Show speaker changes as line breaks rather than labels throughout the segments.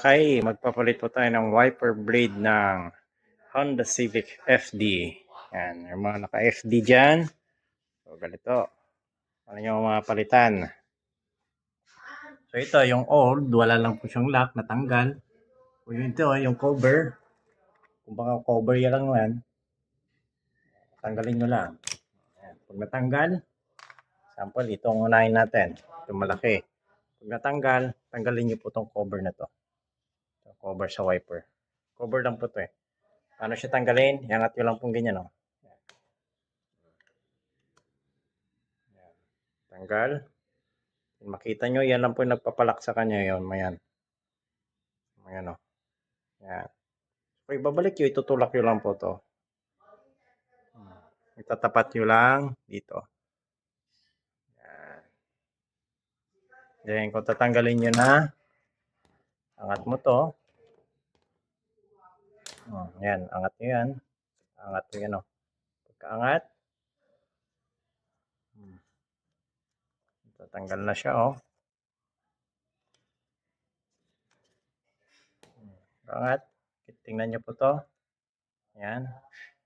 kalakay, magpapalit po tayo ng wiper blade ng Honda Civic FD. Yan, yung mga naka-FD dyan. So, ganito. Ano yung mga palitan? So, ito, yung old, wala lang po siyang lock, natanggal. O yun ito, yung cover. Kung baka cover yan lang yan, tanggalin nyo lang. Yan. Pag natanggal, sample, itong unahin natin. Ito malaki. Pag natanggal, tanggalin nyo po itong cover na to. Cover sa wiper. Cover lang po ito eh. Paano siya tanggalin? Iangat nyo lang pong ganyan. Oh. Yan. Tanggal. Makita nyo, yan lang po yung nagpapalak sa kanya yun. Mayan. Mayan o. Yan. So, ibabalik nyo, itutulak nyo lang po to. Itatapat nyo lang dito. Yan. Then, kung tatanggalin nyo na, angat mo to. Yan, angat nyo yan. Angat nyo yan o. Pagkaangat, tatanggal na siya o. Angat. Tingnan nyo po to. Yan.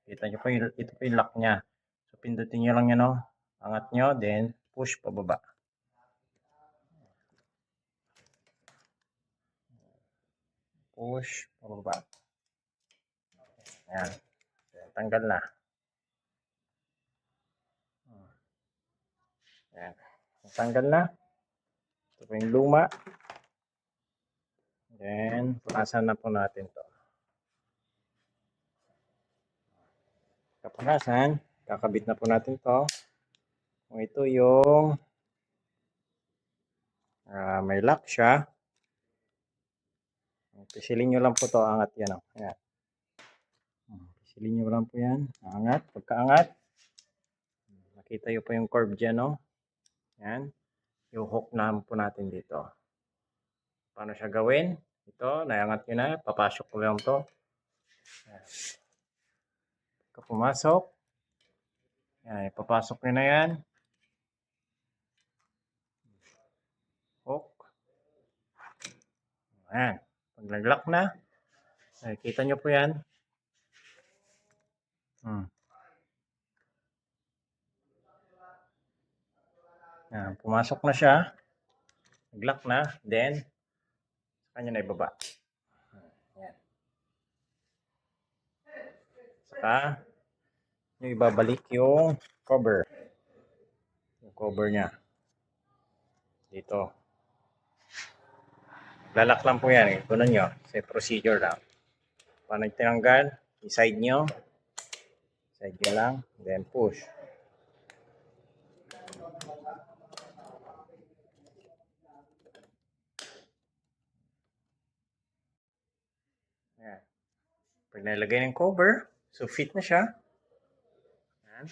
Kita nyo po, ito po yung lock niya. So, pindutin nyo lang yan o. Angat nyo, then push pababa. Push pababa. Yan. Tanggal na. Yan. Tanggal na. Ito po yung luma. Then, punasan na po natin to. Kapunasan, kakabit na po natin to. Kung ito yung may lock siya, pisilin nyo lang po to, angat yan. Ayan. Pisilin nyo lang po yan, angat. Pagkaangat, nakita nyo po yung curve dyan, no? Yan. Yung hook na po natin dito. Paano siya gawin? Ito, naangat nyo na, papasok ko lang to. Ayan. Pagka pumasok, yan, ipapasok nyo na yan. Hook. Ayan. Pag nag-lock na, kita nyo po yan. Ayan, pumasok na siya. Nag-lock na. Then, kanya na ibaba. Ayan. Saka, nyo ibabalik yung cover. Yung cover niya. Dito. Lalak lang po yan. Kunan nyo. Sa procedure lang. Paano tinanggal? I-side nyo. Side nyo lang. Then push. Ayan. Pag nalagay ng cover, so fit na siya. Ayan.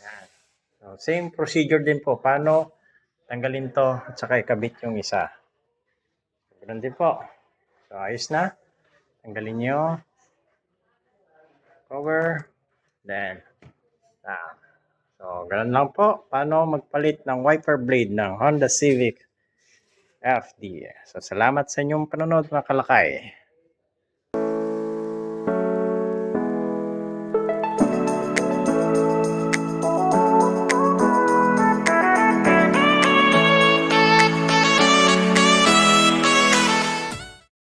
Ayan. So, same procedure din po. Paano tanggalin to at saka ikabit yung isa. Ganun din po. So, ayos na. Tanggalin nyo. Cover. Then, down. So, ganun lang po. Paano magpalit ng wiper blade ng Honda Civic FD. So, salamat sa inyong panonood mga kalakay.